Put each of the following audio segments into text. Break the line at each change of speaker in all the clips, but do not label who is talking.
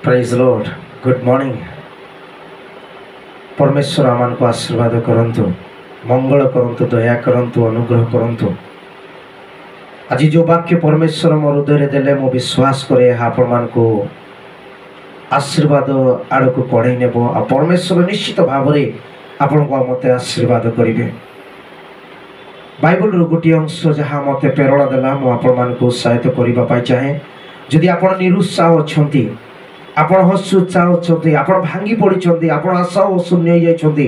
Praise Lord good morning परमेश्वर आमान को आशीर्वाद करंतु मंगल करंतु दया करंतु अनुग्रह करंतु आज जो वाक्य परमेश्वर मोर हृदय देले मो विश्वास करे आपण मान को आशीर्वाद आड़ को कढ़ई नेब आ परमेश्वर निश्चित भाव में आपण को मत आशीर्वाद करेंगे। बाइबल गोटे अंश जहाँ मत प्रेरणा देला मु आपण मान को उत्साहित करने चाहे। जदि आपण निरुत्साह अच्छी आपण हसुत्साह अच्छे आपण भांगी पड़ी आपण आशा शून्य जाइए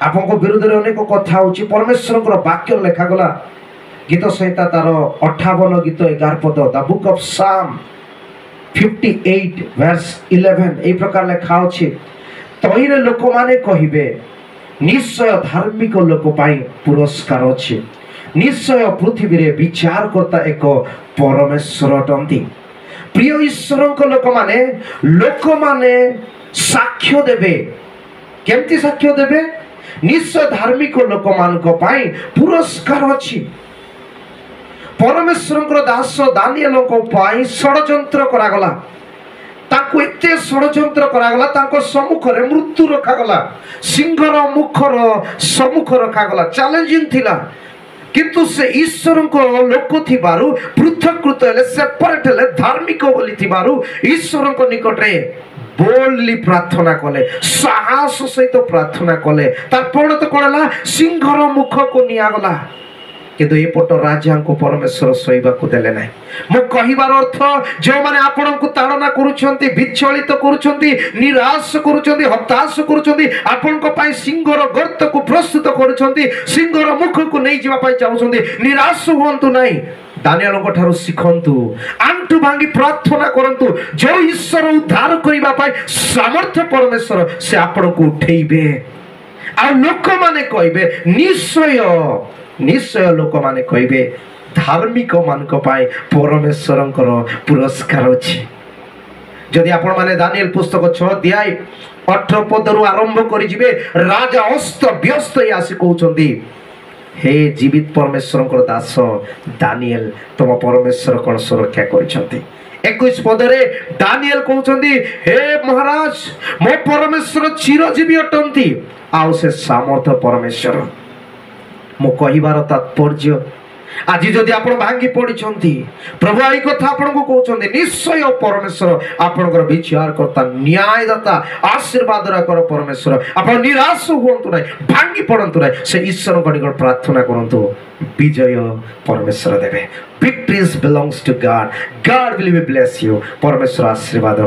आपण को विरोध में अनेक कथा हो परमेश्वर वाक्य लेखागला गीत संहिता तार 58 गीत 11 पद द बुक ऑफ साम 58 वर्स 11 ए प्रकार लेखा अछि तइरे लोक माने कहिबे निश्चय धार्मिक लोक पाई पुरस्कार अछि निश्चय पृथ्वी रे विचार करता एक परमेश्वर अटंती। प्रिय ईश्वर लोक माने साक्ष्य देबे केमती साक्ष्य देबे निश्चय धार्मिक लोक मान को पाई पुरस्कार अछि। परमेश्वर दास दानिएल को पाई षड्यंत्र करागला ताको एते षड्यंत्र करागला ताको सम्मुख रे मृत्यु रखागला सिंहर मुखर सम्मुख रखागला चैलेंजिंग थिला किंतु से ईश्वर को लोक थिबारु पृथकृत हेले सेपरेट हेले धार्मिक बोली थिबारु ईश्वर को निकट रे बोल्डली प्रार्थना कले साहस सहित प्रार्थना कले तार परिणत कोनला सिंहर मुख को नियागला किंतु ये पट राजा को परमेश्वर सहीबा को देले नाही। मो कहिबार अर्थ जो माने आपण को ताड़ना करूछंती विचलित करूछंती निराश करूछंती हताश करूछंती आपण को पाई सिंहर गर्त को प्रस्तुत करूछंती सिंहर मुख को नै जिबा पाई चाहुछंती निराश होंतु नाही। दानिएल को ठारो सिखंतु आंटू भांगी प्रार्थना करंतु जो ईश्वर उद्धार करिबा पाई सामर्थ्य परमेश्वर से आपण को उठेइबे आ लोक माने कहिबे निश्चय निश्चय लोक माने कहिबे धार्मिक मान को पाए परमेश्वर पुरस्कार अछि। जदि आपण माने दानिएल पुस्तक 6 अध्याय 18 पदरु आरंभ करि जिवे राजा अस्त व्यस्त आसी कहउछंती हे जीवित परमेश्वर दास दानिएल तुम परमेश्वर कोन सुरक्षा करिसंती। 21 पदरे दानिएल कहउछंती हे महाराज मो परमेश्वर चिरजीवी अटंती आउ से सामर्थ परमेश्वर। मो कहिबार तात्पर्य आज जदि आपण भांगी पड़िछंती प्रभु आई कथा आपण को कहउछंती निश्चय परमेश्वर आपनकर विचार करता न्यायदाता आशीर्वाद कर परमेश्वर आपण निराश होंतु नै भांगी पड़ंतु नै से ईश्वर को निकट प्रार्थना करंतु विजय परमेश्वर देबे। Victories belongs to God God will be bless you परमेश्वर आशीर्वाद